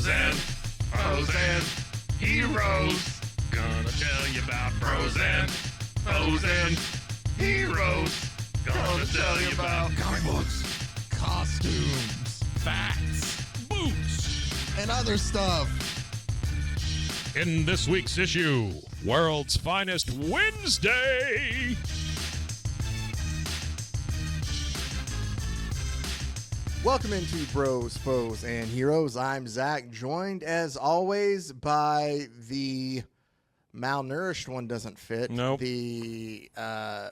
bros and heroes. Gonna tell you about bros and heroes. Gonna tell you about comic books, costumes, Facts, boots. and other stuff. In this week's issue, World's Finest Wednesday. Welcome into Bros, Foes, and Heroes. I'm Zach, joined as always by the malnourished one doesn't fit. Nope. The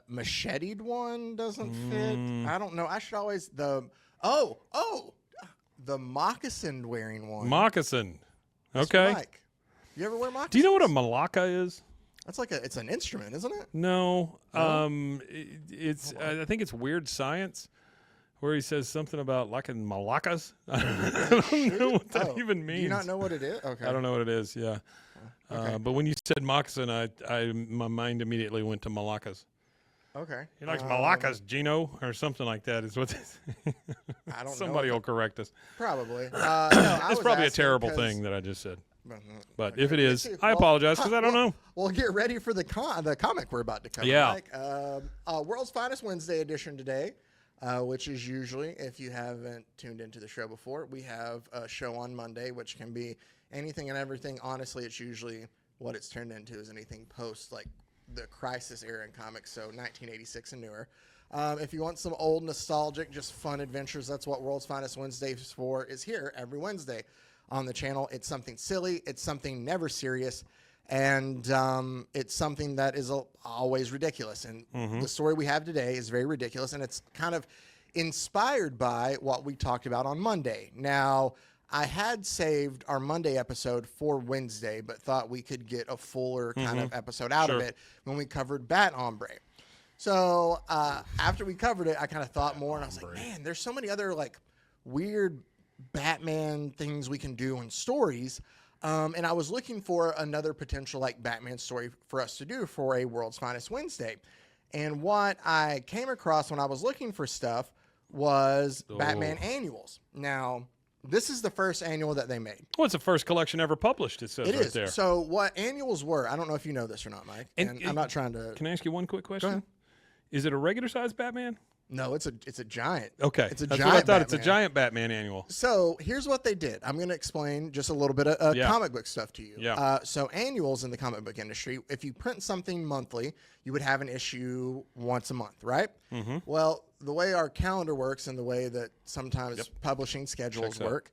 macheted one doesn't fit. I don't know. I should always the moccasin wearing one. Moccasin. Mr. Okay. Mike. You ever wear moccasins? Do you know what a malacca is? That's like it's an instrument, isn't it? No. No? It's I think it's Weird Science, where he says something about liking malacas. I don't know what that even means. Do you not know what it is? Okay. I don't know what it is. Yeah. Okay. But when you said moccasin, my mind immediately went to malacas. Okay. He likes malacas, Gino, or something like that. Is what I don't somebody know. will correct us. Probably. It's probably a terrible thing that I just said. But if it is, I apologize because I don't know. Well, get ready for the comic we're about to cover. Yeah. Mike. World's Finest Wednesday edition today, which is usually, if you haven't tuned into the show before, we have a show on Monday, which can be anything and everything. Honestly, it's usually what it's turned into is anything post like the Crisis era in comics, so 1986 and newer. If you want some old nostalgic, just fun adventures, that's what World's Finest Wednesday is here every Wednesday on the channel. It's something silly, it's something never serious, and it's something that is always ridiculous. And the story we have today is very ridiculous, and it's kind of inspired by what we talked about on Monday. Now, I had saved our Monday episode for Wednesday, but thought we could get a fuller kind of episode out of it when we covered Bat Hombre. So after we covered it, I kind of thought more, and I was like, man, there's so many other like weird Batman things we can do in stories. And I was looking for another potential like Batman story for us to do for a World's Finest Wednesday. And what I came across when I was looking for stuff was Batman annuals. Now, this is the first annual that they made. Well, it's the first collection ever published, it says It right is. there. So what annuals were, I don't know if you know this or not, Mike. And I'm not trying to... Can I ask you one quick question? Go ahead. Is it a regular-sized Batman? No, it's a giant. Okay. It's a That's giant what I thought. Batman. It's a giant Batman annual. So here's what they did. I'm going to explain just a little bit of comic book stuff to you. Yeah. So annuals in the comic book industry, if you print something monthly, you would have an issue once a month, right? Mm-hmm. Well, the way our calendar works and the way that sometimes publishing schedules work,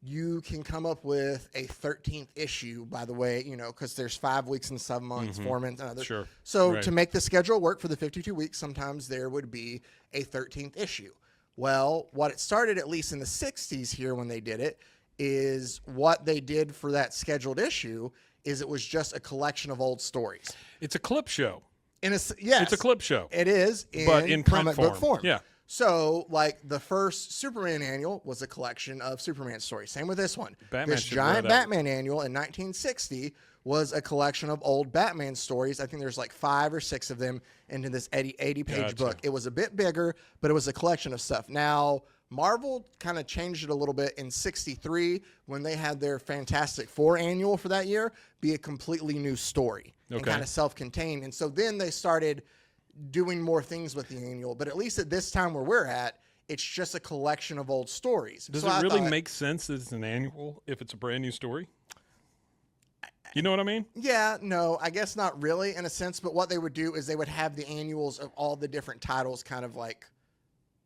you can come up with a 13th issue, by the way, because there's 5 weeks and 7 months, 4 months, and others. Sure. So to make the schedule work for the 52 weeks, sometimes there would be a 13th issue. Well, what it started, at least in the 60s here when they did it, is what they did for that scheduled issue is it was just a collection of old stories. It's a clip show. Yes. It's a clip show. It is, but in print comic book form. Yeah. So, like, the first Superman annual was a collection of Superman stories. Same with this one. Batman this should wear giant that. Batman annual in 1960 was a collection of old Batman stories. I think there's like 5 or 6 of them into this 80-page book. It was a bit bigger, but it was a collection of stuff. Now, Marvel kind of changed it a little bit in 63 when they had their Fantastic Four annual for that year be a completely new story and kind of self-contained. And so then they started doing more things with the annual, but at least at this time where we're at, it's just a collection of old stories. Does it really make sense that it's an annual if it's a brand new story? You know what I mean? Yeah, no, I guess not really in a sense, but what they would do is they would have the annuals of all the different titles kind of like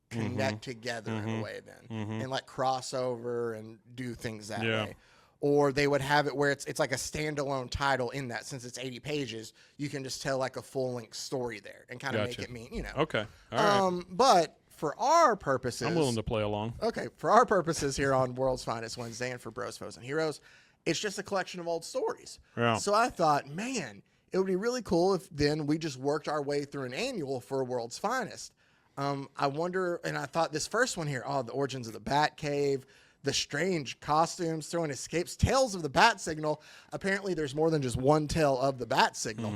connect together in a way then and like crossover and do things that way. Or they would have it where it's like a standalone title in that. Since it's 80 pages, you can just tell like a full-length story there and kind of make it mean, Okay. All right. But for our purposes... I'm willing to play along. Okay. For our purposes here on World's Finest Wednesday and for Bros, Foes, and Heroes, it's just a collection of old stories. Yeah. So I thought, man, it would be really cool if then we just worked our way through an annual for World's Finest. I wonder, and I thought this first one here, the origins of the Bat Cave, the strange costumes, throwing escapes, tales of the bat signal. Apparently there's more than just one tale of the bat signal.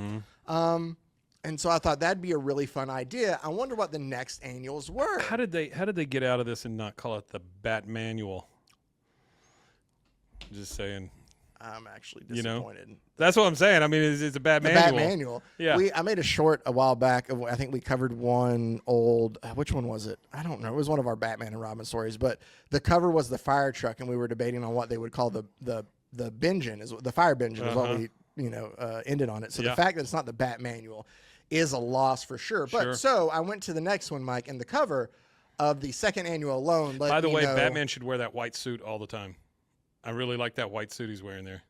And so I thought that'd be a really fun idea. I wonder what the next annuals were. How did they get out of this and not call it the Bat Manual? Just saying. I'm actually You know? disappointed. That's what I'm saying. I mean, it's a bad manual. Bat manual. Yeah. I made a short a while back. I think we covered one old. Which one was it? I don't know. It was one of our Batman and Robin stories. But the cover was the fire truck, and we were debating on what they would call the bingen, is the fire bingen is what we ended on it. So the fact that it's not the Bat manual is a loss for sure. But so I went to the next one, Mike, and the cover of the second annual alone. By the way, Batman should wear that white suit all the time. I really like that white suit he's wearing there.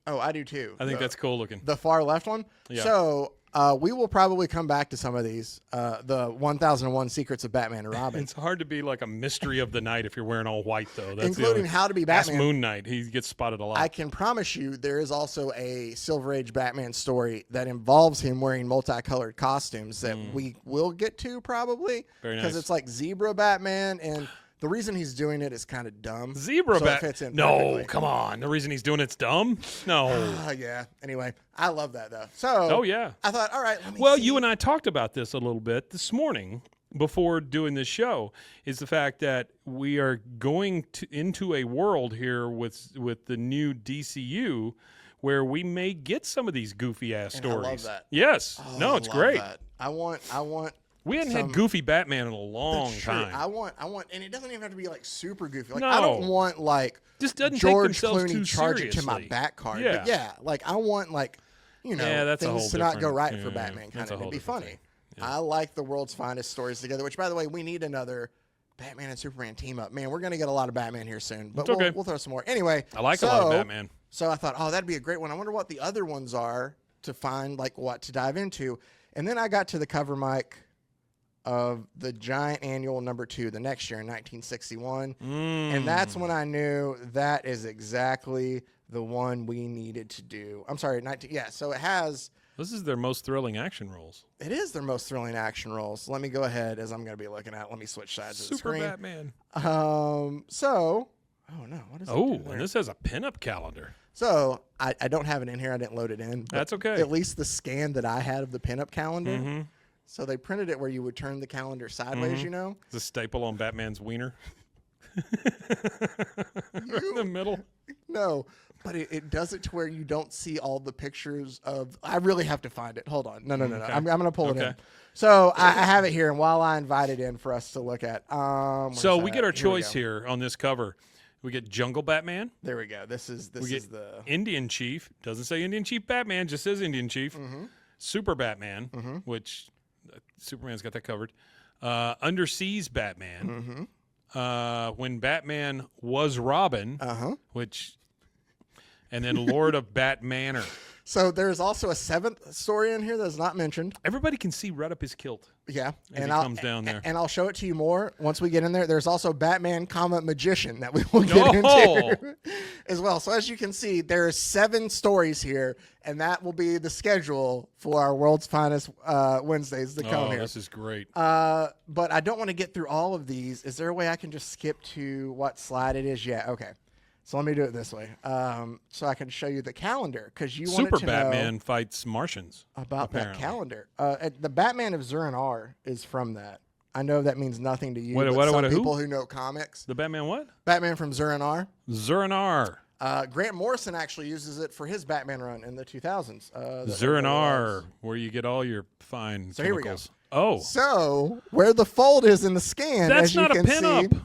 Oh, I do too. I think that's cool looking. The far left one? Yeah. So we will probably come back to some of these. The 1001 Secrets of Batman and Robin. It's hard to be like a mystery of the night if you're wearing all white, though. That's Including How to Be Batman. Ask Moon Knight. He gets spotted a lot. I can promise you there is also a Silver Age Batman story that involves him wearing multicolored costumes that we will get to probably. Very nice. Because it's like Zebra Batman, and the reason he's doing it is kind of dumb. Zebra so Batman. No, come on. The reason he's doing it's dumb? No. Yeah. Anyway, I love that, though. So I thought, all right, let me see. You and I talked about this a little bit this morning before doing this show, is the fact that we are going into a world here with the new DCU where we may get some of these goofy-ass stories. I love that. Yes. Oh, no, it's great. That. I want We hadn't had goofy Batman in a long time. I want, and it doesn't even have to be like super goofy. Like No. I don't want like Just doesn't George take themselves Clooney too charge seriously. it to my back card. Yeah. But yeah, like I want like that's a whole things to not go different- right for yeah, Batman. Kind that's a of, whole it'd be different funny. thing. Yeah. I like the world's finest stories together. Which, by the way, we need another Batman and Superman team up. Man, we're gonna get a lot of Batman here soon. But It's okay. we'll throw some more. Anyway, I like a lot of Batman. So I thought, that'd be a great one. I wonder what the other ones are to find like what to dive into. And then I got to the cover, Mike, of the giant annual number 2 the next year in 1961. And that's when I knew that is exactly the one we needed to do. I'm sorry, so it has... This is their most thrilling action roles. It is their most thrilling action roles. Let me go ahead, as I'm going to be looking at. Let me switch sides of the Super screen. Batman. Oh, no. What is it? Oh, and this has a pinup calendar. So I don't have it in here. I didn't load it in. That's okay. At least the scan that I had of the pinup calendar. Mm-hmm. So they printed it where you would turn the calendar sideways, The staple on Batman's wiener. In the middle. No, but it does it to where you don't see all the pictures of... I really have to find it. Hold on. No. Okay. I'm going to pull it in. So I have it here, and while I invite it in for us to look at... so we get our choice here on this cover. We get Jungle Batman. There we go. This is the... Indian Chief. Doesn't say Indian Chief Batman, just says Indian Chief. Super Batman, which Superman's got that covered. Underseas Batman. When Batman was Robin, which... And then Lord of Bat Manor. So there's also a 7th story in here that's not mentioned. Everybody can see right up his kilt. Yeah. As he comes down there. And I'll show it to you more once we get in there. There's also Batman, Magician that we will get into as well. So as you can see, there are 7 stories here, and that will be the schedule for our World's Finest Wednesdays to come here. This is great. But I don't want to get through all of these. Is there a way I can just skip to what slide it is? Yeah, okay. So let me do it this way, so I can show you the calendar, because you wanted to Super Batman know fights Martians about apparently. that calendar. The Batman of Zur-En-Arr is from that. I know that means nothing to you, What, but some who? people who know comics. The Batman what? Batman from Zur-En-Arr. Zur-En-Arr. Grant Morrison actually uses it for his Batman run in the 2000s. Zur-En-Arr, where you get all your fine So here we go. chemicals. Oh, So where the fold is in the scan, that's as you not a can see, pinup.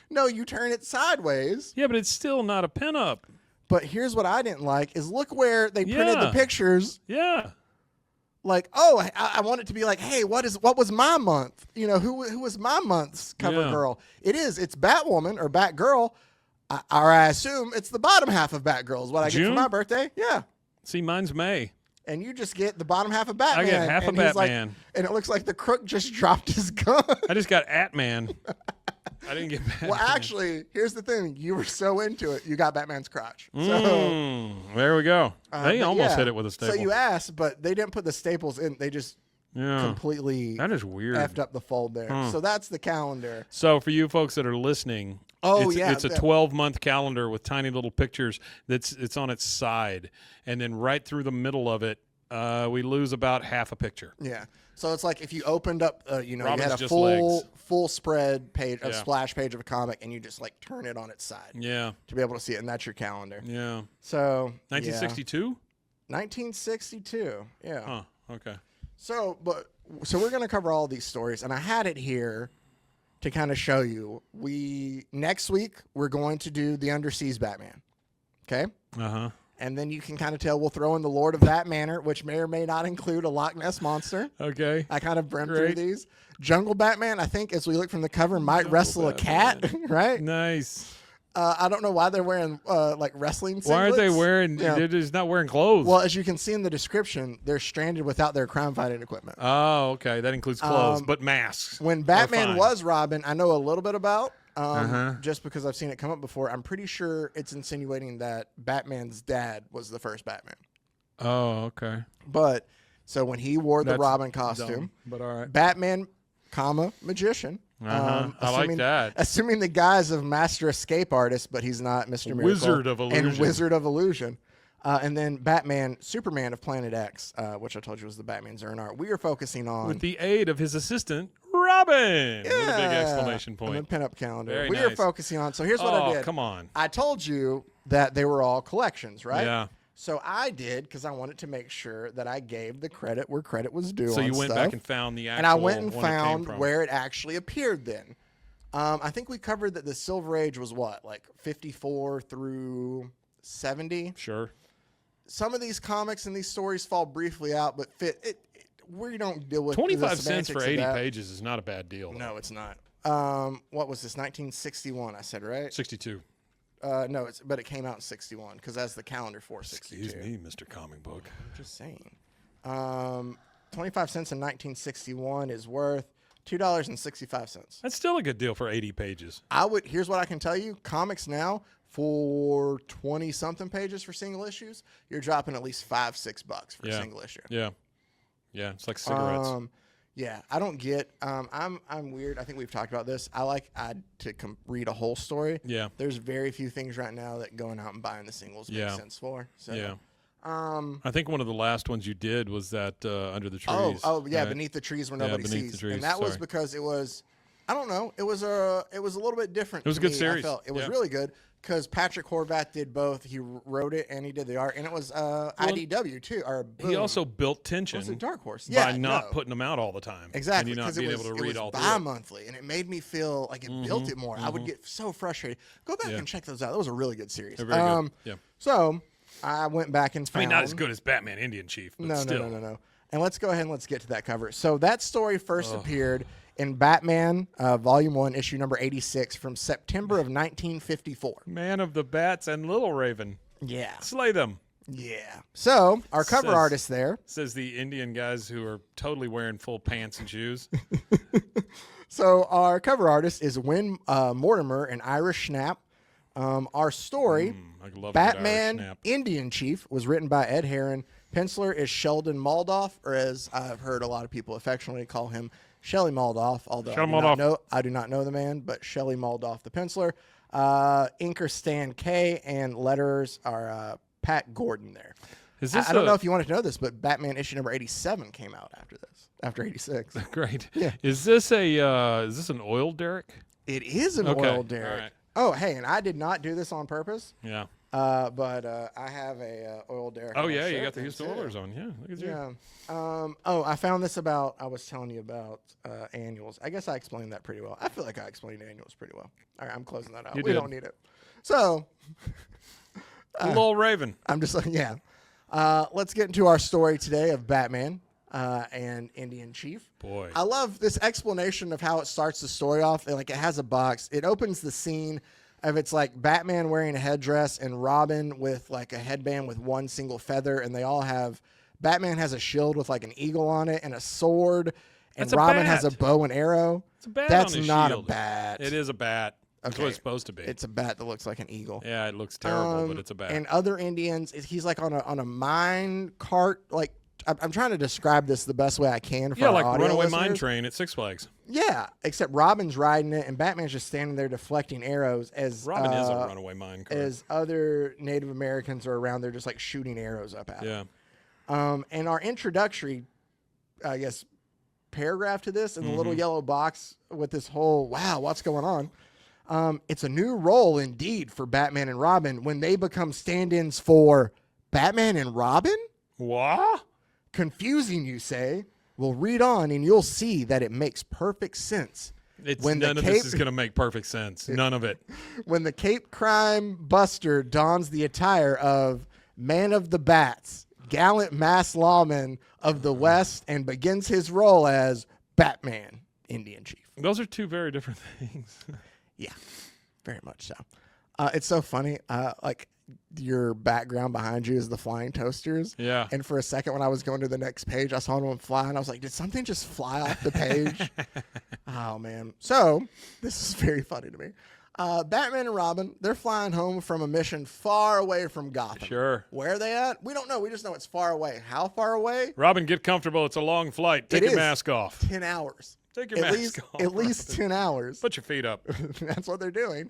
No, you turn it sideways. Yeah, but it's still not a pinup. But here's what I didn't like is look where they printed the pictures. Yeah. Like, I want it to be like, hey, what was my month? You know, who was my month's cover girl? It's Batwoman or Batgirl, or I assume it's the bottom half of Batgirl is what I get for June? my birthday. Yeah. See, mine's May. And you just get the bottom half of Batman. I get half and of he's like- Batman. and it looks like the crook just dropped his gun. I just got Atman. I didn't get Batman. Well, actually, here's the thing. You were so into it, you got Batman's crotch. So there we go. They but almost yeah. hit it with a staple. So you asked, but they didn't put the staples in. They just completely That is weird. effed up the fold there. So that's the calendar. So for you folks that are listening, it's a 12-month calendar with tiny little pictures. It's on its side, and then right through the middle of it, we lose about half a picture. Yeah. So it's like if you opened up, you had Robin's a just full legs. full spread page, a Yeah. splash page of a comic, and you just like turn it on its side Yeah. to be able to see it, and that's your calendar. Yeah. So 1962? 1962. Yeah. Huh. Okay. So we're gonna cover all these stories, and I had it here to kind of show you. Next week we're going to do the Underseas Batman. Okay. Uh-huh. And then you can kind of tell we'll throw in the Lord of That Manor, which may or may not include a Loch Ness monster. Okay. I kind of brimmed Great. through these. Jungle Batman, I think, as we look from the cover, might wrestle a cat, right? Nice. I don't know why they're wearing like wrestling singlets. Why aren't they wearing? Yeah. They're just not wearing clothes. Well, as you can see in the description, they're stranded without their crime fighting equipment. Oh, okay. That includes clothes, but masks. When are Batman fine. was Robin, I know a little bit about, Uh-huh. just because I've seen it come up before. I'm pretty sure it's insinuating that Batman's dad was the first Batman. Oh, okay. But so when he wore the That's Robin costume, dumb, but all right. Batman, magician. Uh-huh. I like that. Assuming the guise of master escape artist, but he's not Mr. Miracle. Wizard of Illusion. And Wizard of Illusion. And then Batman, Superman of Planet X, which I told you was the Batman Zernar. We are focusing on With the aid of his assistant, Robin. With a big Yeah, exclamation on the point. pinup calendar. Very we are nice. focusing on. So here's what I Oh, did. come on. I told you that they were all collections, right? Yeah. So I did because I wanted to make sure that I gave the credit where credit was due. So on you went stuff. back and found the actual And I went and one it came found from. where it actually appeared then. I think we covered that the Silver Age was what, like 54 through 70? Sure. Some of these comics and these stories fall briefly out, but we don't deal with 25 the cents for semantics of 80 that. pages is not a bad deal. Though. No, it's not. What was this, 1961, I said, right? 62. No, but it came out in 61 because that's the calendar for 62. Excuse me, Mr. Comic Book. I'm just saying. 25 cents in 1961 is worth $2.65. That's still a good deal for 80 pages. Here's what I can tell you. Comics now for 20 something pages for single issues, you're dropping at least $5-6 for a single issue. Yeah. Yeah. It's like cigarettes. Yeah, I don't get. I'm weird. I think we've talked about this. I like to read a whole story. Yeah. There's very few things right now that going out and buying the singles makes sense for. So. Yeah. I think one of the last ones you did was that Under the Trees. Oh yeah, right? Beneath the Trees where nobody Beneath sees. the Trees, And that was sorry. because it was, I don't know, it was a little bit different. It was to a good me, series. I felt. It was Yeah. really good because Patrick Horvath did both. He wrote it and he did the art, and it was IDW too. Or He Boom. also built tension was it Dark Horse? by Yeah, not no. putting them out all the time. Exactly, And you not because being it was, able to it read was all through it. bi-monthly, and it made me feel like it built it more. I would get so frustrated. Go back Yeah. and check those out. That was a really good series. They're very good. Yeah. So I went back and I found. mean, not as good as Batman Indian Chief, but No, still. no. And let's go ahead and let's get to that cover. So that story first appeared in Batman Volume 1, issue number 86 from September of 1954. Man of the Bats and Little Raven. Yeah. Slay them, Yeah. So our cover Says- artist there. says the Indian guys who are totally wearing full pants and shoes. So our cover artist is Win Mortimer and Irish Snap. Our story, I love that Irish Batman snap. Indian Chief, was written by Ed Herron. Penciler is Sheldon Moldoff, or as I've heard a lot of people affectionately call him, Shelley Moldoff, although I do not know the man, but Shelley Moldoff, the penciler. Inker Stan Kaye, and letters are Pat Gordon there. Is this I don't know if you wanted to know this, but Batman issue number 87 came out after 86. Great. Yeah. Is this an oil derrick? It is an Okay, oil all derrick. right. Oh, hey, and I did not do this on purpose, Yeah. but I have a oil derrick. Oh on my yeah, you shirt got the then, Houston too. Oilers on. Yeah. Look at you. Yeah. I found this about. I was telling you about annuals. I guess I explained that pretty well. I feel like I explained annuals pretty well. All right, I'm closing that out. You We did. don't need it. So Little Raven. I'm just like, yeah. Let's get into our story today of Batman and Indian Chief. Boy. I love this explanation of how it starts the story off. Like it has a box. It opens the scene of it's like Batman wearing a headdress and Robin with like a headband with one single feather, and they all have. Batman has a shield with like an eagle on it and a sword, and That's a Robin has a bat. bow and arrow. It's a bat That's on his not shield. a bat. It is a bat. That's what Okay. it's supposed to be. It's a bat that looks like an eagle. Yeah, it looks terrible, but it's a bat. And other Indians, he's like on a mine cart. Like I'm trying to describe this the best way I can for yeah, our like audio Runaway listeners. Mine Train at Six Flags. Yeah, except Robin's riding it, and Batman's just standing there deflecting arrows as Robin is a runaway mine car. as other Native Americans are around there, just like shooting arrows up at him. Yeah. And our introductory, I guess, paragraph to this in the little yellow box with this whole, wow, what's going on? It's a new role indeed for Batman and Robin when they become stand-ins for Batman and Robin? What? Confusing, you say? Well, read on and you'll see that it makes perfect sense. None of this is going to make perfect sense. None of it. When the Cape Crime Buster dons the attire of Man of the Bats, gallant mass lawman of the West, and begins his role as Batman, Indian Chief. Those are two very different things. Yeah, very much so. It's so funny. Like your background behind you is the flying toasters. Yeah. And for a second when I was going to the next page, I saw one fly and I was like, did something just fly off the page? Oh, man. So this is very funny to me. Batman and Robin, they're flying home from a mission far away from Gotham. Sure. Where are they at? We don't know. We just know it's far away. How far away? Robin, get comfortable. It's a long flight. Take your mask off. 10 hours. Take your mask off. At least 10 hours. Put your feet up. That's what they're doing.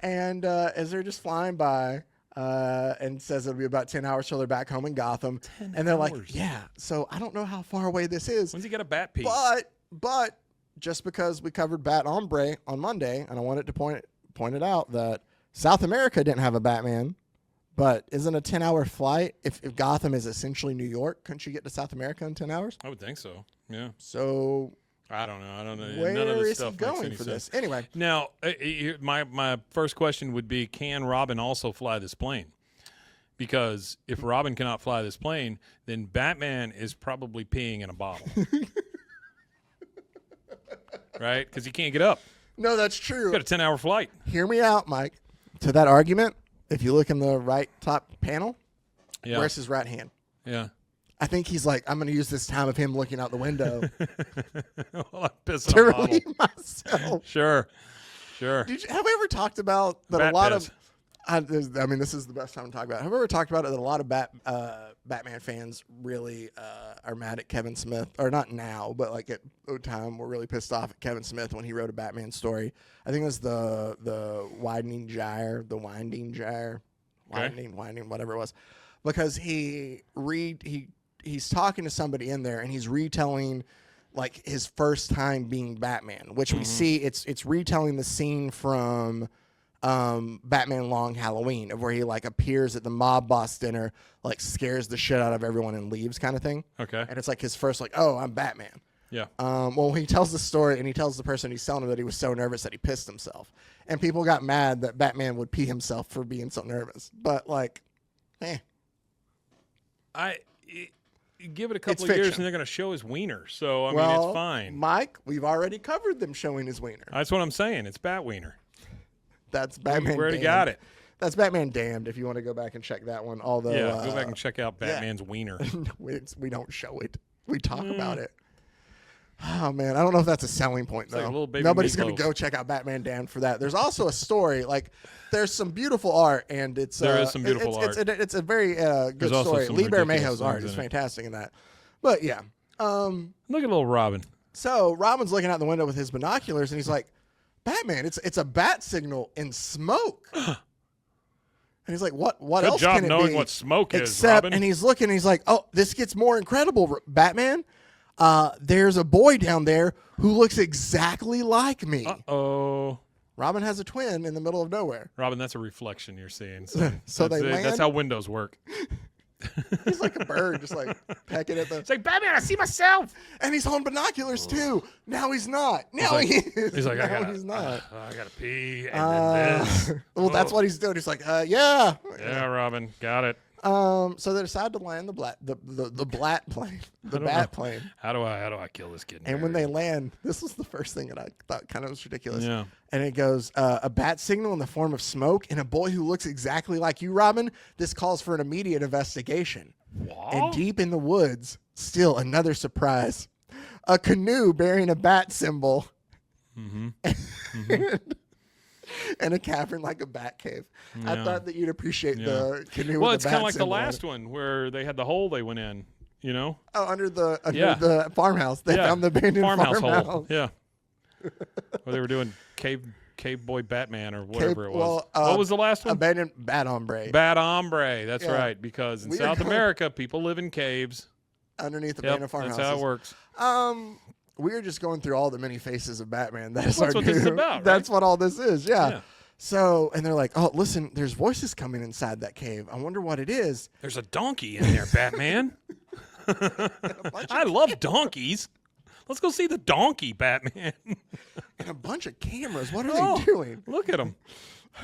And as they're just flying by and says it'll be about 10 hours till they're back home in Gotham. And they're like, yeah, so I don't know how far away this is. When's he got a bat piece? But just because we covered Bat Ombre on Monday, and I wanted to point it out that South America didn't have a Batman, but isn't a 10-hour flight, if Gotham is essentially New York, couldn't you get to South America in 10 hours? I would think so, yeah. So I don't know. Where None of this is stuff he going makes for any this? sense. Anyway. Now, my first question would be, can Robin also fly this plane? Because if Robin cannot fly this plane, then Batman is probably peeing in a bottle. Right? Because he can't get up. No, that's true. He's got a 10-hour flight. Hear me out, Mike. To that argument, if you look in the right top panel, where's his right hand? Yeah. I think he's like, I'm going to use this time of him looking out the window Well, I'm pissing to a bottle. relieve myself. Sure. Have we ever talked about that Bat a lot piss. of... I mean, this is the best time to talk about it. Have we ever talked about it that a lot of Batman fans really are mad at Kevin Smith? Or not now, but like at the time, we're really pissed off at Kevin Smith when he wrote a Batman story. I think it was the Winding Gyre, Winding, whatever it was. Because he's talking to somebody in there, and he's retelling like his first time being Batman, which we see it's retelling the scene from Batman Long Halloween, of where he like appears at the mob boss dinner, like scares the shit out of everyone and leaves, kind of thing. Okay. And it's like his first like, oh, I'm Batman. Yeah. Well, he tells the story, and he tells the person he's telling him that he was so nervous that he pissed himself, and people got mad that Batman would pee himself for being so nervous. But like, give it a couple of years and they're going to show his wiener. So, I mean, it's fine. Mike, we've already covered them showing his wiener. That's what I'm saying. It's bat wiener. That's Batman. We already got it. That's Batman Damned, if you want to go back and check that one. Although, go back and check out Batman's wiener. we don't show it. We talk about it. Oh, man. I don't know if that's a selling point, though. Like a little baby Nobody's going to meatloaf. go check out Batman Damned for that. There's also a story. Like, there's some beautiful art, and there is some beautiful art. It's a very good There's also story. some Lee ridiculous Bermejo's art things is in it. fantastic in that. But, yeah. Look at little Robin. So, Robin's looking out the window with his binoculars, and he's like, Batman, it's a bat signal in smoke. And he's like, what Good else job can it knowing be? what smoke is, Except, Robin. and he's looking, and he's like, oh, this gets more incredible, Batman. There's a boy down there who looks exactly like me. Uh-oh. Robin has a twin in the middle of nowhere. Robin, that's a reflection you're seeing. So they land? That's how windows work. He's like a bird, just like pecking at the... It's like, Batman, I see myself. And he's on binoculars, too. Now he's not. Now he is. He's like, he's not. I got to pee. And then this. Well, that's what he's doing. He's like, yeah. Yeah, Robin. Got it. So they decide to land the bat plane. The bat plane. How do I kill this kid? And when they land, this was the first thing that I thought kind of was ridiculous. Yeah. And it goes, a bat signal in the form of smoke and a boy who looks exactly like you, Robin. This calls for an immediate investigation. What? And deep in the woods, still another surprise. A canoe bearing a bat symbol. And a cavern like a bat cave. Yeah. I thought that you'd appreciate the canoe Well, with it's the kind bat of like the symbol on last it. one where they had the hole they went in, you know? Oh, under the farmhouse. They found the abandoned farmhouse. hole. Yeah. Where they were doing Cave Boy Batman or whatever it was. What was the last one? Abandoned Bat Ombre. Bat Ombre. That's Yeah. right. Because in We are South going- America, people live in caves. Underneath Yep, abandoned farmhouses. that's how it works. we're just going through all the many faces of Batman. That's what this is about, right? That's what all this is. Yeah. Yeah. So, and they're like, oh, listen, there's voices coming inside that cave. I wonder what it is. There's a donkey in there, Batman. I love donkeys. Let's go see the donkey, Batman. And a bunch of cameras. What are they doing? Look at them.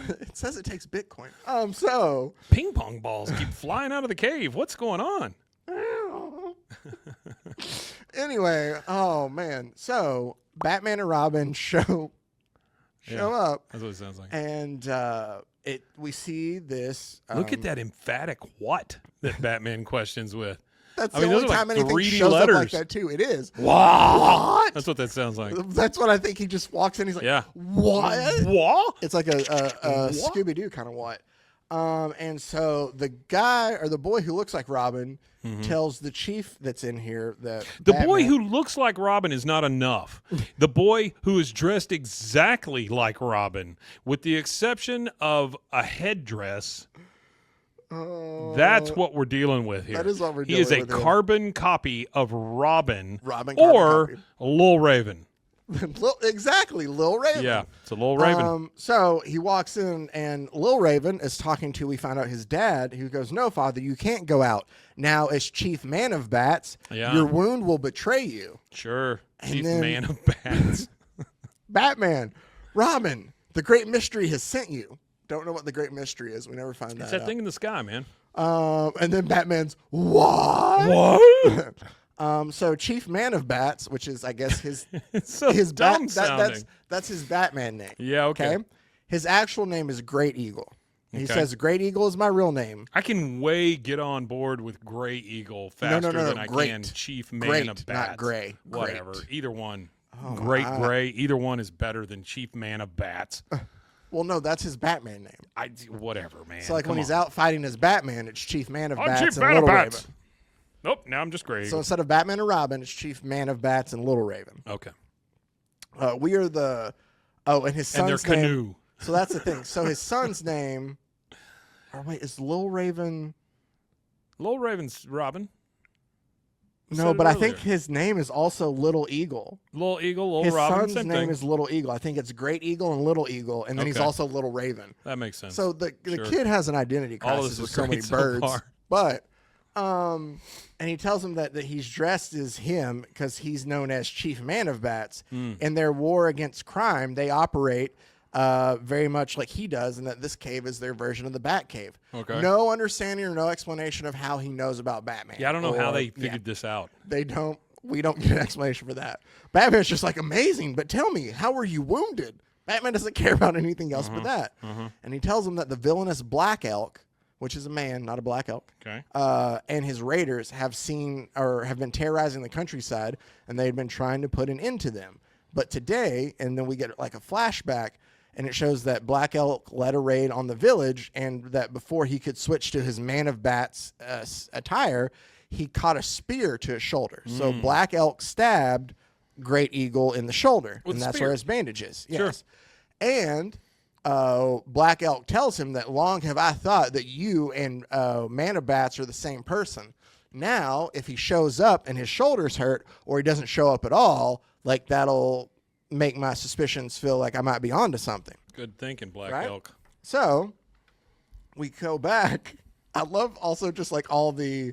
It says it takes Bitcoin. So Ping pong balls keep flying out of the cave. What's going on? anyway, oh man. So Batman and Robin show up. That's what it sounds like. And we see this. Look at that emphatic what that Batman questions with. That's I the mean, only those are time like anything 3D shows up like letters. that too. It is. What? That's what that sounds like. That's what I think. He just walks in. He's like, Yeah. what? What? It's like a Scooby Doo kind of what. And so the guy or the boy who looks like Robin tells the chief that's in here that The boy who looks like Robin is not enough. The boy who is dressed exactly like Robin, with the exception of a headdress. That's what we're dealing with here. That is what we're He is a dealing with here. carbon copy of Robin, Robin or carbon Lil Raven. exactly, Lil Raven. Yeah, it's a Lil Raven. So he walks in, and Lil Raven is talking to, we find out, his dad, who goes, no, Father, you can't go out. Now, as chief man of bats, your wound will betray you. Sure. And Chief then- man of bats. Batman, Robin, the great mystery has sent you. Don't know what the great mystery is. We never find It's that that out. thing in the sky, man. And then Batman's, what? What? So Chief Man of Bats, which is, I guess, his It's so his dumb sounding. that's his Batman name. Yeah, okay. His actual name is Great Eagle. He Okay. says Great Eagle is my real name. I can way get on board with Gray Eagle faster than I Great. can Chief Man Great, of not Bats. Gray. Whatever. Great. Either one. Oh, Great Gray. Either one is better than Chief Man of Bats. Well, no, that's his Batman name. Whatever, man. So, like, Come when he's on. out fighting as Batman, it's Chief Man of I'm Bats Chief and Man of Little Bats. Raven. Nope, now I'm just Gray So Eagle. instead of Batman and Robin, it's Chief Man of Bats and Little Raven. Okay. We are the... Oh, and his And their son's name... canoe. So that's the thing. So his son's name... Or wait, is Little Raven... Lil Raven's Robin. No, Said but it I think earlier. his name is also Little Eagle. Lil Eagle, Lil His Robin, son's same name thing. is Little Eagle. I think it's Great Eagle and Little Eagle, and then he's Okay. also Little Raven. That makes sense. So the Sure. kid has an identity All of crisis this with is so many great so birds. far. But and he tells him that he's dressed as him because he's known as Chief Man of Bats. In their war against crime, they operate very much like he does, and that this cave is their version of the Bat Cave. Okay. No understanding or no explanation of how he knows about Batman. Yeah, I don't know how Or- they figured this out. They don't. We don't get an explanation for that. Batman's just like, amazing, but tell me, how were you wounded? Batman doesn't care about anything else but that. And he tells him that the villainous Black Elk, which is a man, not a black elk, Okay. and his raiders have seen or have been terrorizing the countryside, and they've been trying to put an end to them. But today, and then we get like a flashback, and it shows that Black Elk led a raid on the village, and that before he could switch to his Man of Bats attire, he caught a spear to his shoulder. So Black Elk stabbed Great Eagle in the shoulder, With and a that's spear. where his bandage is. Sure. Yes. And Black Elk tells him that long have I thought that you and Man of Bats are the same person. Now, if he shows up and his shoulder's hurt, or he doesn't show up at all, like that'll make my suspicions feel like I might be onto something. Good thinking, Black Right? Elk. So we go back. I love also just like all the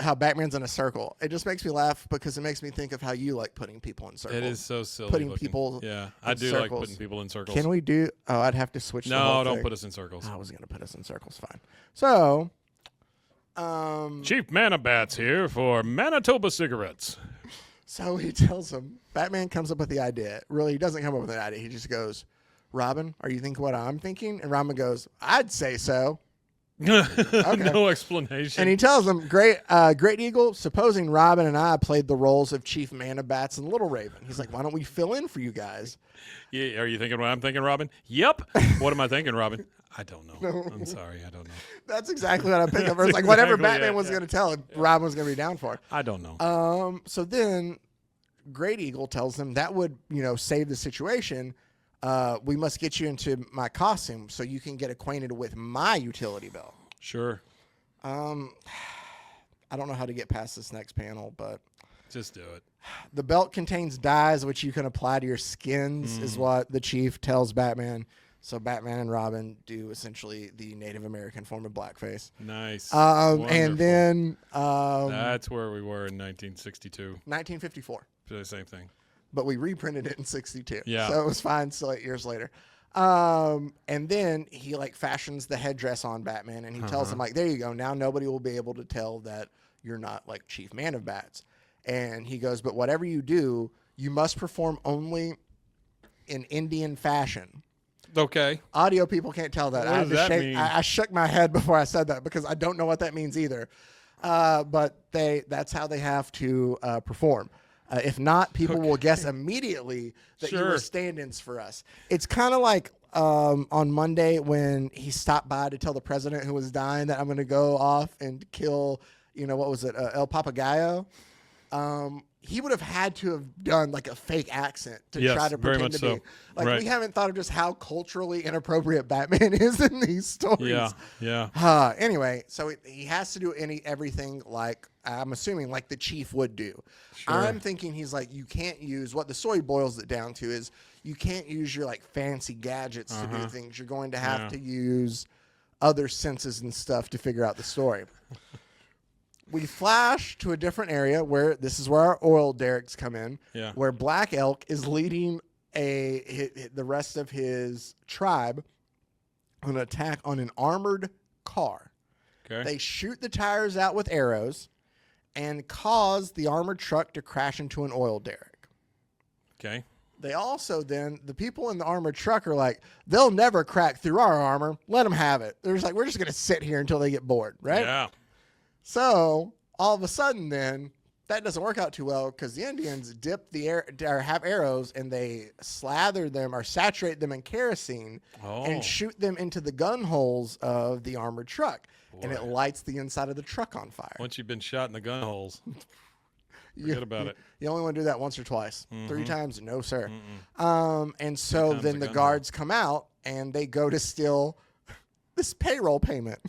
how Batman's in a circle. It just makes me laugh because it makes me think of how you like putting people in circles. It is so silly. Putting looking. people Yeah, I in do like circles. putting people in circles. Can we do? Oh, I'd have to switch. the No, whole don't thing. put us in circles. I was gonna put us in circles. Fine. So, Chief Manabats here for Manitoba cigarettes. so he tells him. Batman comes up with the idea. Really, he doesn't come up with an idea. He just goes, "Robin, are you thinking what I'm thinking?" And Robin goes, "I'd say so." No explanation. And he tells him, Great Eagle, supposing Robin and I played the roles of Chief Man of Bats and Little Raven. He's like, why don't we fill in for you guys? Yeah, are you thinking what I'm thinking, Robin? Yep. What am I thinking, Robin? I don't know. I'm sorry. I don't know. That's exactly what I picked up. It's like whatever exactly Batman it, was going to tell him, Robin was going to be down for. I don't know. So then Great Eagle tells him that would, save the situation. We must get you into my costume so you can get acquainted with my utility belt. Sure. I don't know how to get past this next panel, but Just do it. The belt contains dyes which you can apply to your skins, is what the chief tells Batman. So Batman and Robin do essentially the Native American form of blackface. Nice. And then that's where we were in 1962. 1954. The same thing. But we reprinted it in 62. Yeah. So it was fine still 8 years later. And then he like fashions the headdress on Batman, and he tells him like, there you go. Now nobody will be able to tell that you're not like Chief Man of Bats. And he goes, but whatever you do, you must perform only in Indian fashion. Okay. Audio people can't tell that. What does that mean? I shook my head before I said that because I don't know what that means either. But that's how they have to perform. If not, people will guess immediately that you were stand-ins for us. It's kind of like on Monday when he stopped by to tell the president who was dying that I'm going to go off and kill, what was it, El Papagayo? He would have had to have done like a fake accent to try to pretend to be. Like we haven't thought of just how culturally inappropriate Batman is in these stories. Yeah. Anyway, so he has to do everything like, I'm assuming, like the chief would do. Sure. I'm thinking he's like, you can't use, what the story boils it down to is, you can't use your like fancy gadgets to do things. You're going to have to use other senses and stuff to figure out the story. We flash to a different area where this is where our oil derricks come in, where Black Elk is leading the rest of his tribe on an attack on an armored car. Okay. They shoot the tires out with arrows and cause the armored truck to crash into an oil derrick. Okay. They also the people in the armored truck are like, they'll never crack through our armor. Let them have it. They're just like, we're just going to sit here until they get bored, right? Yeah. So all of a sudden, then that doesn't work out too well because the Indians have arrows and they slather them or saturate them in kerosene and shoot them into the gun holes of the armored truck, and it lights the inside of the truck on fire. Once you've been shot in the gun holes, forget about it. You only want to do that once or twice. 3 times, no sir. And so then the guards come out and they go to steal this payroll payment.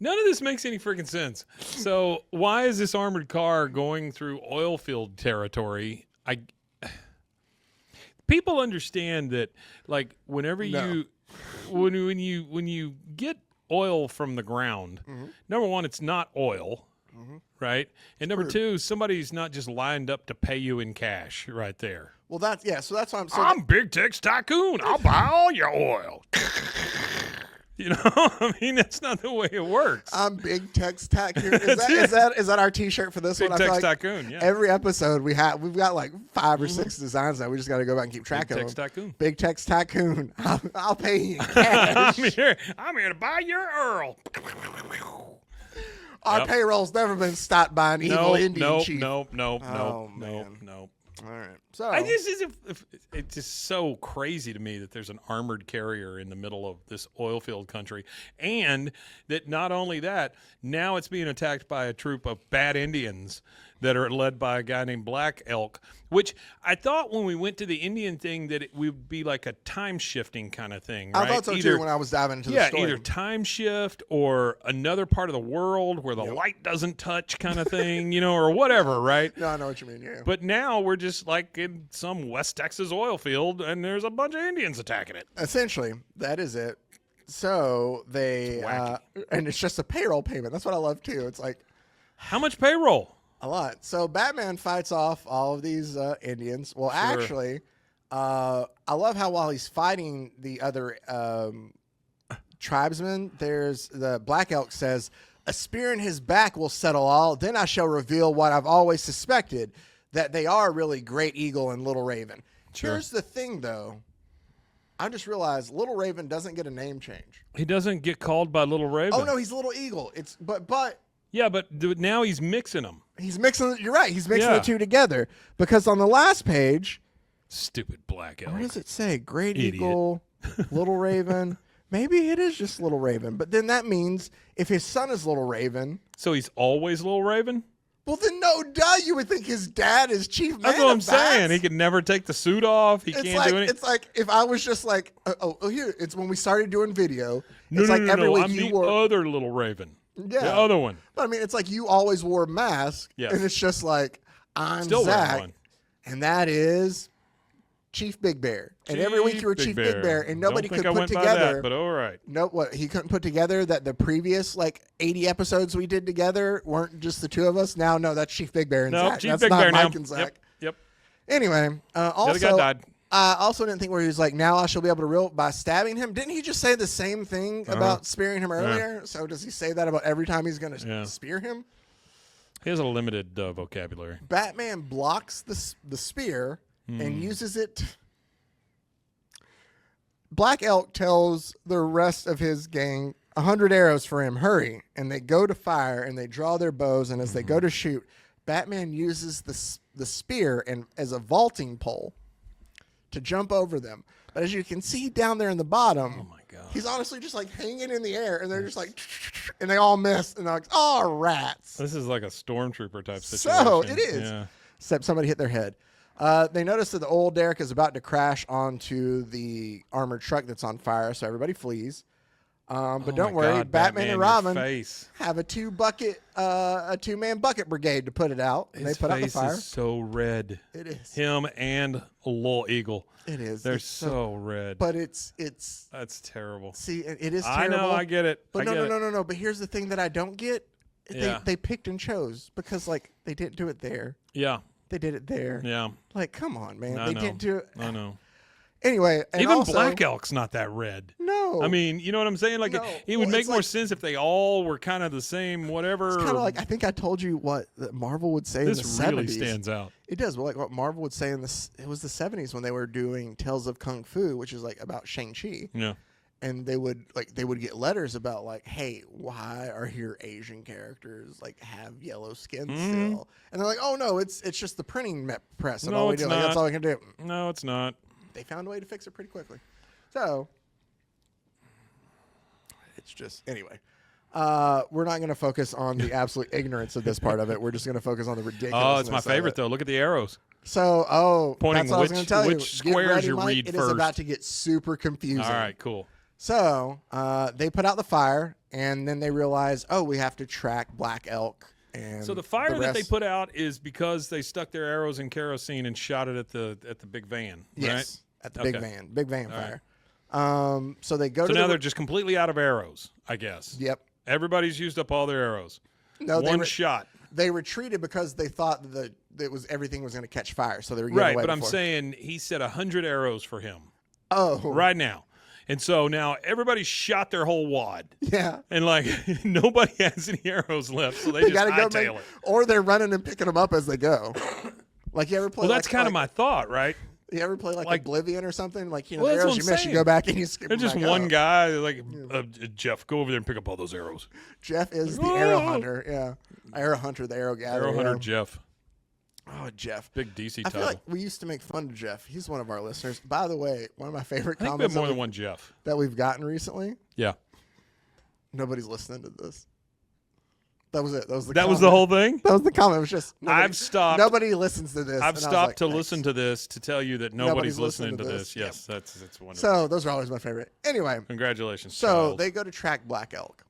None of this makes any freaking sense. So why is this armored car going through oil field territory? People understand that, like, whenever when you get oil from the ground, number one, it's not oil, right? And number two, somebody's not just lined up to pay you in cash right there. Well, so that's why I'm Big Tex Tycoon. I'll buy all your oil. I mean, that's not the way it works. I'm Big Tex Tycoon. Is that our T-shirt for this Big one? Tex Tycoon, yeah. Every episode we've got like 5 or 6 designs now. We just got to go back and keep track of them. Big Tex Tycoon. Big Tex Tycoon. I'll pay you in cash. I'm here to buy your Earl. Our payroll's never been stopped by an evil Indian chief. No. All right. So it's just so crazy to me that there's an armored carrier in the middle of this oil field country, and that not only that, now it's being attacked by a troop of bad Indians that are led by a guy named Black Elk, which I thought when we went to the Indian thing that it would be like a time shifting kind of thing. Right? I thought so too when I was diving into the story. Yeah, either time shift or another part of the world where the light doesn't touch kind of thing, or whatever, right? No, I know what you mean, yeah. But now we're just like in some West Texas oil field and there's a bunch of Indians attacking it. Essentially, that is it. So they, and it's just a payroll payment. That's what I love too. It's like, how much payroll? A lot. So Batman fights off all of these Indians. Well, actually, I love how while he's fighting the other tribesmen, there's the Black Elk says, a spear in his back will settle all. Then I shall reveal what I've always suspected, that they are really Great Eagle and Little Raven. Sure. Here's the thing, though. I just realized Little Raven doesn't get a name change. He doesn't get called by Little Raven. Oh, no, he's Little Eagle. But yeah, but now he's mixing them. He's mixing. You're right. He's mixing the two together because on the last page, stupid Black Elk. What does it say? Great Eagle, Little Raven. Maybe it is just Little Raven, but then that means if his son is Little Raven, so he's always Little Raven. Well, then no, you would think his dad is Chief Man. That's what I'm saying. He could never take the suit off. He can't do anything. It's like if I was just like, here. It's when we started doing video. No, it's like every week I'm you the wore other Little Raven. Yeah, the other one. But I mean, it's like you always wore a mask, and it's just like I'm Still wearing Zach, one. and that is Chief Big Bear. And every week you were Chief Big Bear, and nobody Don't think could I put went by together. that, but all right. Nope, what he couldn't put together that the previous 80 episodes we did together weren't just the two of us. Now, no, that's Chief Big Bear and No, Zach. Chief That's Big not Bear Mike now. and Zach. Yep. Anyway, The other also, guy died. I also didn't think where he was like, now I shall be able to reel by stabbing him. Didn't he just say the same thing about spearing him earlier? So does he say that about every time he's going to spear him? He has a limited vocabulary. Batman blocks the spear and uses it. Black Elk tells the rest of his gang 100 arrows for him. Hurry. And they go to fire and they draw their bows. And as they go to shoot, Batman uses the spear and as a vaulting pole to jump over them. But as you can see down there in the bottom, Oh my God. he's honestly just hanging in the air. And they're just and they all miss. And they're like, oh, rats. This is like a stormtrooper type situation. So it is. Yeah. Except somebody hit their head. They notice that the old derrick is about to crash onto the armored truck that's on fire, so everybody flees. But don't worry, God, Batman and your Robin face. have a two-man bucket brigade to put it out, and His they put out the face fire. is so red. It is. Him and Lil Eagle. It is. They're It's so red. But it's. That's terrible. See, it is I terrible. know, I get it. But I get it. no. But here's the thing that I don't get. Yeah. They picked and chose because they didn't do it there. Yeah, They did it there. yeah. Come on, man. I They know. didn't do it. I know. Anyway, and Even also, Black Elk's not that red. No. I mean, you know what I'm saying? No. It would Well, make it's more sense if they all were kind of the same, whatever. It's kind of I think I told you what that Marvel would say This in the really 70s. stands out. It does. Well, what Marvel would say it was the 70s when they were doing Tales of Kung Fu, which is about Shang-Chi. Yeah. And they would get letters about hey, why are here Asian characters have yellow skin still? And they're like, oh no, it's just the printing press and No, all we it's do. not. That's all we can do. No, it's not. They found a way to fix it pretty quickly. So it's just anyway. We're not going to focus on the absolute ignorance of this part of it. We're just going to focus on the ridiculousness. Oh, it's my of favorite it. though. Look at the arrows. So, Pointing that's what I was going to tell you. which Get squares ready, you Mike. read It is first. about to get super confusing. All right, cool. So they put out the fire, and then they realize, oh, we have to track Black Elk. And So the fire that they rest- put out is because they stuck their arrows in kerosene and shot it at the big van, yes, right? at the Okay. big van right. fire. So they go So to now the, they're just completely out of arrows, I guess. Yep. Everybody's used up all their arrows. No, One shot. They retreated because they thought that everything was going to catch fire. So they were getting Right, away but I'm before. saying he said 100 arrows for him Oh, right now. And so now everybody shot their whole wad. yeah. And nobody has any arrows left, so they just gotta go hightail it. or they're running and picking them up as they go. You ever play? Well, that's kind of my thought, right? You ever play like Oblivion or something? Well, the that's arrows what you I'm miss, you saying. go back and you skip There's them just back one up. guy, Jeff, go over there and pick up all those arrows. Jeff is the arrow hunter. Yeah, arrow hunter, the arrow gatherer. Arrow hunter yeah. Jeff. Oh, Jeff. Big DC I title. feel like we used to make fun of Jeff. He's one of our listeners. By the way, one of my favorite I think we have comments more than one Jeff. that we've gotten recently. Yeah. Nobody's listening to this. That was it. That was the. That was comment. the whole thing? That was the comment. It was just. I've stopped. Nobody listens to this. I've and I was stopped like, to "Thanks." listen to this to tell you that nobody's listening to this. Yep. Yes, that's wonderful. So those are always my favorite. Anyway, Congratulations, so child. they go to track Black Elk,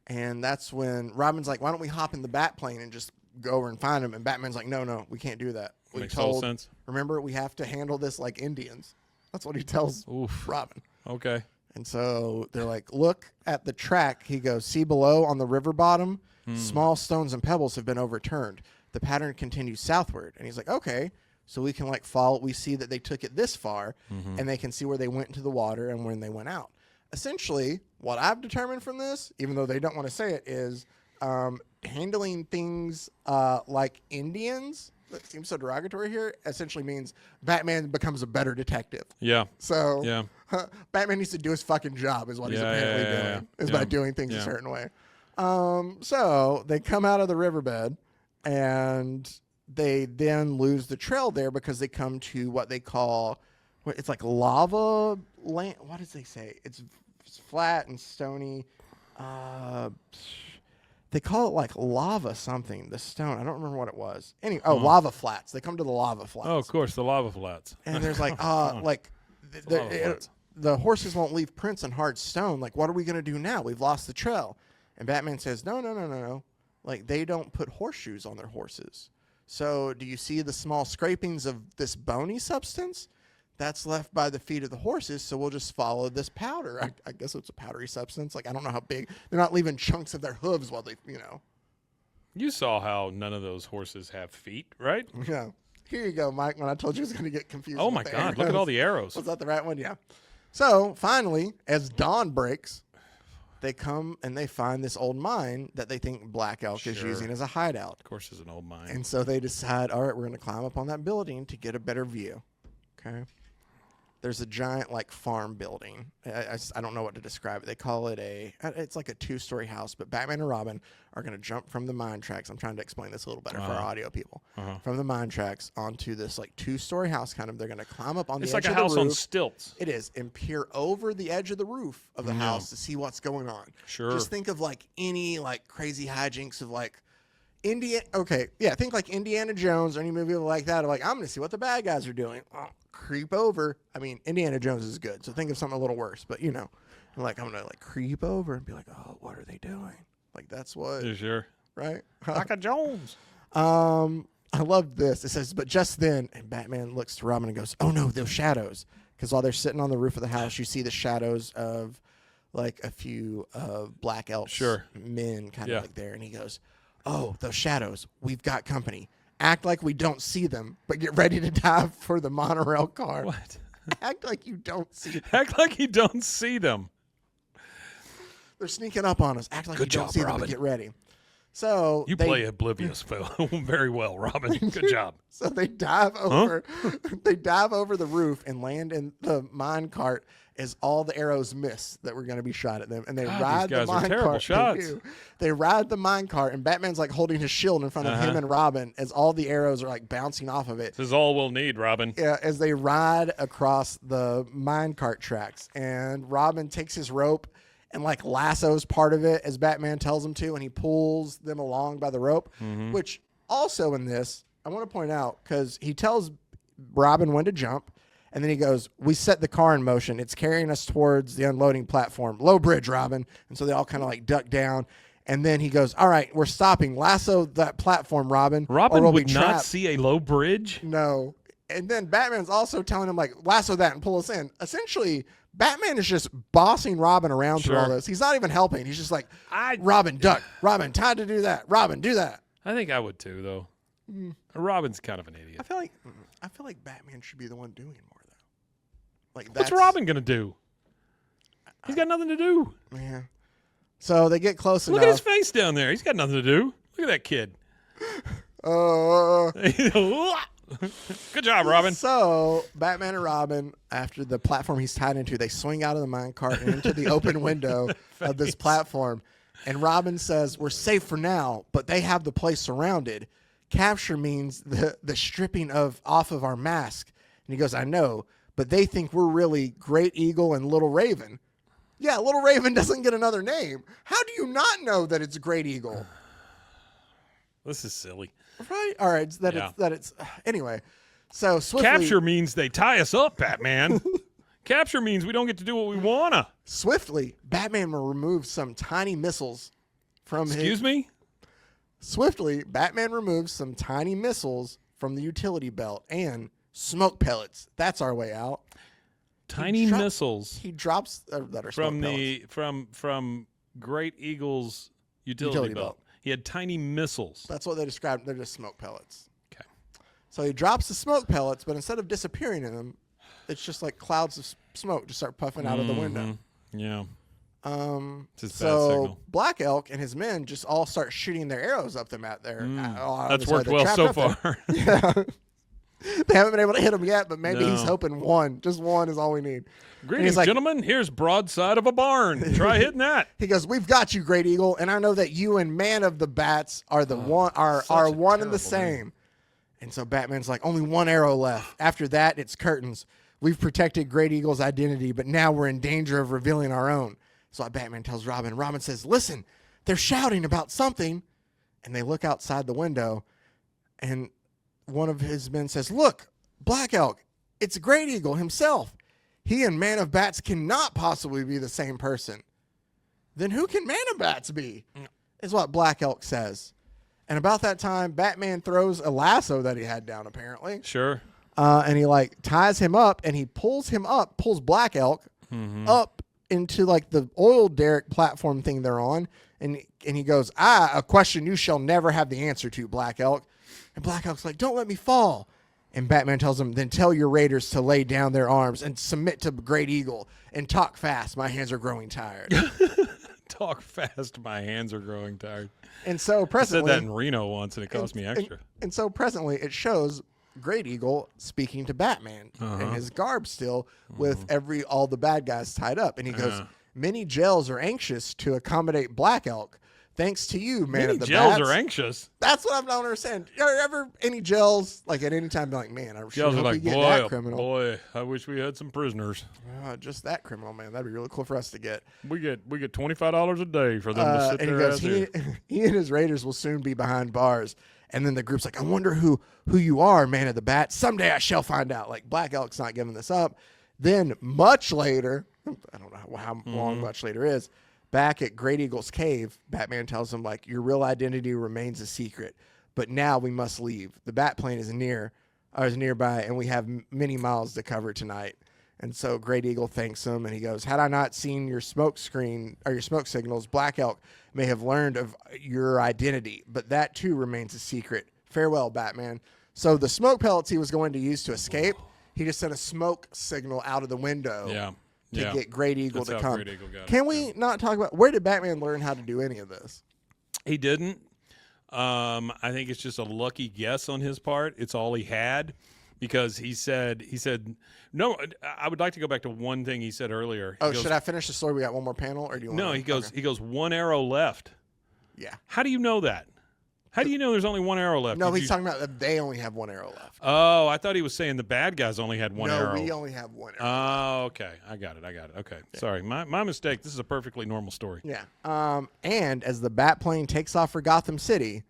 and that's when Robin's like, "Why don't we hop in the bat plane and just go over and find him?" And Batman's like, "No, we can't do that. We Makes total told. sense. Remember, we have to handle this like Indians." That's what he tells Oof. Robin. Okay. And so they're like, "Look at the track." He goes, "See below on the river bottom, small stones and pebbles have been overturned. The pattern continues southward." And he's like, "Okay." So we can follow. We see that they took it this far, and they can see where they went into the water and when they went out. Essentially, what I've determined from this, even though they don't want to say it, is handling things like Indians. That seems so derogatory here. Essentially means Batman becomes a better detective. Yeah. So Yeah. Batman needs to do his fucking job, is what he's apparently doing, is by doing things a certain way. So they come out of the riverbed, and they then lose the trail there because they come to what they call, it's like lava land. What does they say? It's flat and stony. They call it like lava something, the stone. I don't remember what it was. Anyway, lava flats. They come to the lava flats. Oh, of course, the lava flats. And there's like, lava flats. the horses won't leave prints on hard stone. Like, what are we going to do now? We've lost the trail. And Batman says, no. Like, they don't put horseshoes on their horses. So do you see the small scrapings of this bony substance? That's left by the feet of the horses, so we'll just follow this powder. I guess it's a powdery substance. Like, I don't know how big. They're not leaving chunks of their hooves while they, You saw how none of those horses have feet, right? Yeah. Here you go, Mike, when I told you it was going to get confused. Oh, with my the God. Look at arrows. all the arrows. Was that the right one? Yeah. So, finally, as dawn breaks, they come and they find this old mine that they think Black Elk is Sure. using as a hideout. Of course, it's an old mine. And so they decide, all right, we're going to climb up on that building to get a better view. Okay. There's a giant, like, farm building. I don't know what to describe it. They call it it's like a 2-story house, but Batman and Robin are going to jump from the mine tracks. I'm trying to explain this a little better for our audio people. From the mine tracks onto this, like, 2-story house kind of. They're going to climb up on the edge of the roof. It's like a house on stilts. It is, and peer over the edge of the roof of the house to see what's going on. Sure. Just think of, like, any, like, crazy hijinks of, like, think like Indiana Jones or any movie like that. Like, I'm going to see what the bad guys are doing. Creep over. I mean, Indiana Jones is good, so think of something a little worse. But like, I'm going to, like, creep over and be like, oh, what are they doing? Like, that's what. You sure? Right? Like a Jones. I love this. It says, but just then, and Batman looks to Robin and goes, oh no, those shadows. Because while they're sitting on the roof of the house, you see the shadows of, like, a few Black Elk's men kind of like there. And he goes, oh, those shadows. We've got company. Act like we don't see them, but get ready to dive for the monorail car. What? Act like you don't see them. Act like you don't see them. They're sneaking up on us. Act like you don't see them, but get ready. So You play oblivious very well, Robin. Good job. So they dive over. They dive over the roof and land in the mine cart as all the arrows miss that were going to be shot at them. And they ride these guys the are mine terrible cart. shots. They ride the mine cart, and Batman's like holding his shield in front of him and Robin as all the arrows are like bouncing off of it. This is all we'll need, Robin. Yeah, as they ride across the mine cart tracks, and Robin takes his rope and like lassos part of it as Batman tells him to, and he pulls them along by the rope, which also in this, I want to point out, because he tells Robin when to jump, and then he goes, we set the car in motion. It's carrying us towards the unloading platform. Low bridge, Robin. And so they all kind of like duck down. And then he goes, all right, we're stopping. Lasso that platform, Robin. Robin or we'll would be not trapped." see a low bridge. No. And then Batman's also telling him, like, lasso that and pull us in. Essentially, Batman is just bossing Robin around through all this. He's not even helping. He's just like, Robin, duck. Robin, time to do that. Robin, do that. I think I would too, though. Robin's kind of an idiot. I feel like Batman should be the one doing more, though. Like, What's Robin going to do? He's got nothing to do. Yeah. So they get close Look enough. at his face down there. He's got nothing to do. Look at that kid. Good job, Robin. So Batman and Robin, after the platform he's tied into, they swing out of the minecart and into the open window of this platform. And Robin says, we're safe for now, but they have the place surrounded. Capture means the stripping off of our mask. And he goes, I know, but they think we're really Great Eagle and Little Raven. Yeah, Little Raven doesn't get another name. How do you not know that it's Great Eagle? This is silly. Right? All right. It's anyway. So swiftly, Capture means they tie us up, Batman. Capture means we don't get to do what we wanna. Swiftly, Batman removes some tiny missiles from Excuse me? Swiftly, Batman removes some tiny missiles from the utility belt and smoke pellets. That's our way out. Tiny missiles He drops that are from smoke pellets. from Great Eagle's utility belt. He had tiny missiles. That's what they described. They're just smoke pellets. Okay. So he drops the smoke pellets, but instead of disappearing in them, it's just like clouds of smoke just start puffing out of the window. Yeah. It's his bad So signal. Black Elk and his men just all start shooting their arrows up them at there. That's worked well so far. Yeah. They haven't been able to hit him yet, but maybe he's hoping one. Just one is all we need. Greetings, gentlemen. Here's broadside of a barn. Try hitting that. He goes, "We've got you, Great Eagle, and I know that you and Man of the Bats are the one and the same." name. And so Batman's like, "Only one arrow left. After that, it's curtains. We've protected Great Eagle's identity, but now we're in danger of revealing our own." So Batman tells Robin. Robin says, "Listen, they're shouting about something," and they look outside the window, and one of his men says, "Look, Black Elk, it's Great Eagle himself. He and Man of Bats cannot possibly be the same person." "Then who can Man of Bats be?" is what Black Elk says. And about that time, Batman throws a lasso that he had down, apparently. Sure. And he like ties him up, and he pulls Black Elk up into like the oil derrick platform thing they're on. And he goes, a question you shall never have the answer to, Black Elk. And Black Elk's like, don't let me fall. And Batman tells him, then tell your raiders to lay down their arms and submit to Great Eagle and talk fast. My hands are growing tired. Talk fast. My hands are growing tired. And so presently, I said that in Reno once, and it cost me extra. And so presently, it shows Great Eagle speaking to Batman in his garb still, with all the bad guys tied up. And he goes, many jails are anxious to accommodate Black Elk. Thanks to you, man of the jails bats. are anxious. That's what I don't understand. Are ever any jails like at any time be like, man, I sure Jails are hope like, we get that boy, criminal. boy, I wish we had some prisoners. Just that criminal, man. That'd be really cool for us to get. We get $25 a day for them to sit And there. he goes, he and his raiders will soon be behind bars. And then the group's like, I wonder who you are, man of the bat. Someday I shall find out. Like, Black Elk's not giving this up. Then much later, I don't know how long much later is, back at Great Eagle's cave, Batman tells him, like, your real identity remains a secret, but now we must leave. The bat plane is nearby, and we have many miles to cover tonight. And so Great Eagle thanks him, and he goes, had I not seen your smoke screen or your smoke signals, Black Elk may have learned of your identity, but that too remains a secret. Farewell, Batman. So the smoke pellets he was going to use to escape, he just sent a smoke signal out of the window. To get Great Eagle to come. Can we not talk about where did Batman learn how to do any of this? He didn't. I think it's just a lucky guess on his part. It's all he had, because he said no. I would like to go back to one thing he said earlier. Should I finish the story? We got one more panel, or do you want? No, he goes one arrow left. Yeah. How do you know that? How do you know there's only one arrow left? No, he's talking about that they only have one arrow left. Oh, I thought he was saying the bad guys only had one arrow. No, we only have one arrow. Oh, okay. I got it. Okay. Yeah. Sorry. My mistake. This is a perfectly normal story. Yeah. And as the bat plane takes off for Gotham City,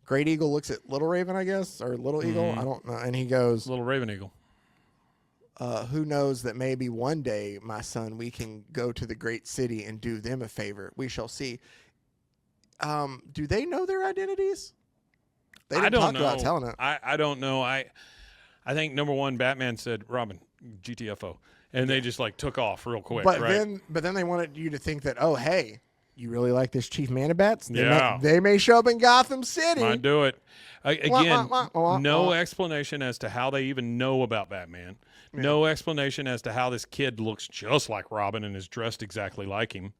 Great Eagle looks at Little Raven, I guess, or Little Eagle. I don't know. And he goes, Little Raven Eagle. Who knows that maybe one day, my son, we can go to the great city and do them a favor. We shall see. Do they know their identities? They didn't talk about telling it. I don't know. I think number one, Batman said, Robin, GTFO. And they just like took off real quick. But right? then they wanted you to think that, oh, hey, you really like this Chief Man-of-Bats? Yeah. They may show up in Gotham City. Might do it. Again, no explanation as to how they even know about Batman. Yeah. No explanation as to how this kid looks just like Robin and is dressed exactly like him.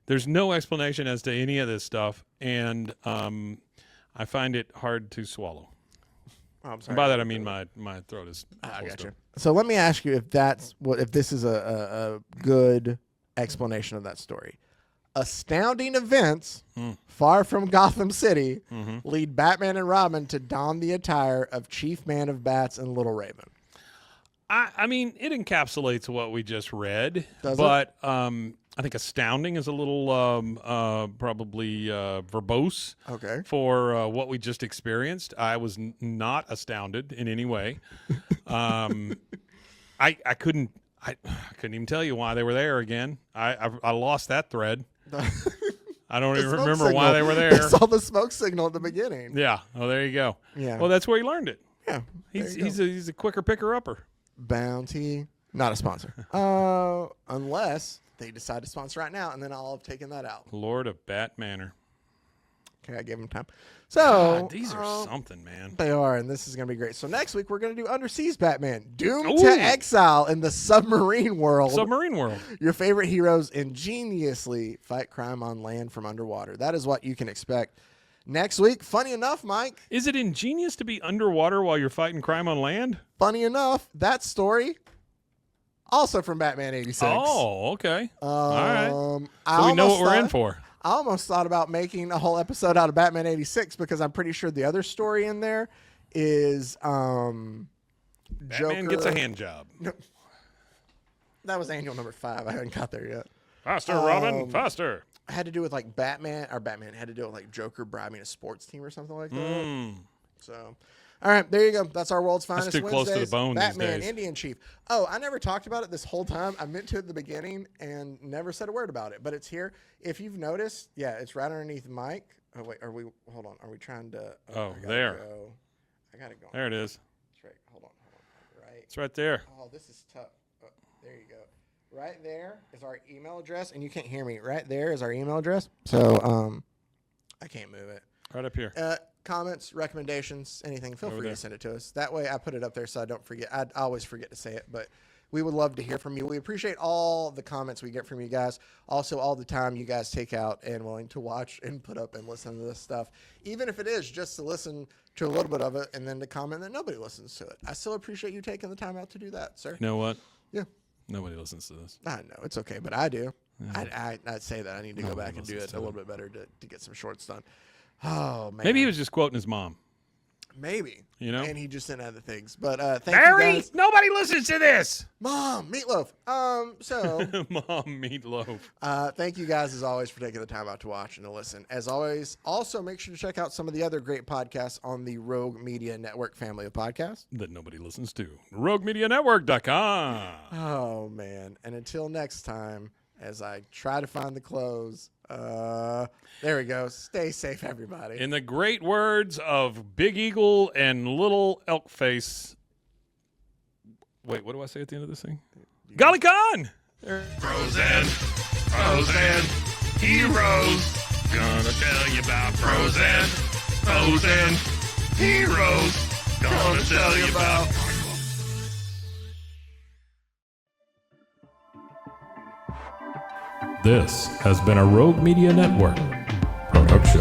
There's no explanation as to any of this stuff, and I find it hard to swallow. Oh, I'm sorry. And by that I mean my throat is. I got you. So let me ask you if this is a good explanation of that story. Astounding events far from Gotham City lead Batman and Robin to don the attire of Chief Man-of-Bats and Little Raven. I mean, it encapsulates what we just read, Does but I think astounding is a little probably verbose for what we just experienced. I was not astounded in any way. I couldn't even tell you why they were there again. I lost that thread. I don't even remember why they were there. They saw the smoke signal at the beginning. Yeah. Oh, there you go. Yeah. Well, that's where he learned it. Yeah. He's a quicker picker upper. Bounty, not a sponsor. Unless they decide to sponsor right now, and then I'll have taken that out. Lord of Bat Manor. Okay, I gave him time. So God, these are something, man. They are, and this is going to be great. So next week we're going to do Underseas Batman, doomed to exile in the submarine world. Submarine world. Your favorite heroes ingeniously fight crime on land from underwater. That is what you can expect next week. Funny enough, Mike. Is it ingenious to be underwater while you're fighting crime on land? Funny enough, that story also from Batman 86. Oh, okay. All right. So we know what we're in for. I almost thought about making a whole episode out of Batman 86 because I'm pretty sure the other story in there is Batman Joker gets a hand job. No, that was annual number 5. I haven't got there yet. Faster, Robin, faster. Had to do with like Batman had to do with like Joker bribing a sports team or something like that. So, all right, there you go. That's our world's finest. That's too close to the bone Batman, these days. Indian Chief. Oh, I never talked about it this whole time. I meant to at the beginning and never said a word about it, but it's here. If you've noticed, yeah, it's right underneath Mike. Oh wait, hold on. Are we trying to? Oh, I gotta there. Go. I gotta go. There it is. That's right. Hold on. Right. It's right there. Oh, this is tough. Oh, there you go. Right there is our email address, and you can't hear me. Right there is our email address. So I can't move it. Right up here. Comments, recommendations, anything. Feel Over free there. to send it to us. That way, I put it up there so I don't forget. I always forget to say it, but we would love to hear from you. We appreciate all the comments we get from you guys. Also, all the time you guys take out and willing to watch and put up and listen to this stuff, even if it is just to listen to a little bit of it and then to comment that nobody listens to it. I still appreciate you taking the time out to do that, sir. You know what? Yeah. Nobody listens to this. I know it's okay, but I do. I'd say that I need to go back and do listens it to a little bit better to get some shorts done. Oh man, Maybe he was just quoting his mom. maybe, You know? and he just didn't have the things. But thank you Barry, guys. nobody listens to this. Mom, meatloaf. So Mom, meatloaf. thank you guys as always for taking the time out to watch and to listen. As always, also make sure to check out some of the other great podcasts on the Rogue Media Network family of podcasts. That nobody listens to. RogueMediaNetwork.com. Oh man, and until next time, as I try to find the clothes. There we go. Stay safe, everybody. In the great words of Big Eagle and Little Elk Face. Wait, what do I say at the end of this thing? Golly Khan! Frozen, heroes. Gonna tell you about frozen heroes. Gonna tell you about. This has been a Rogue Media Network production.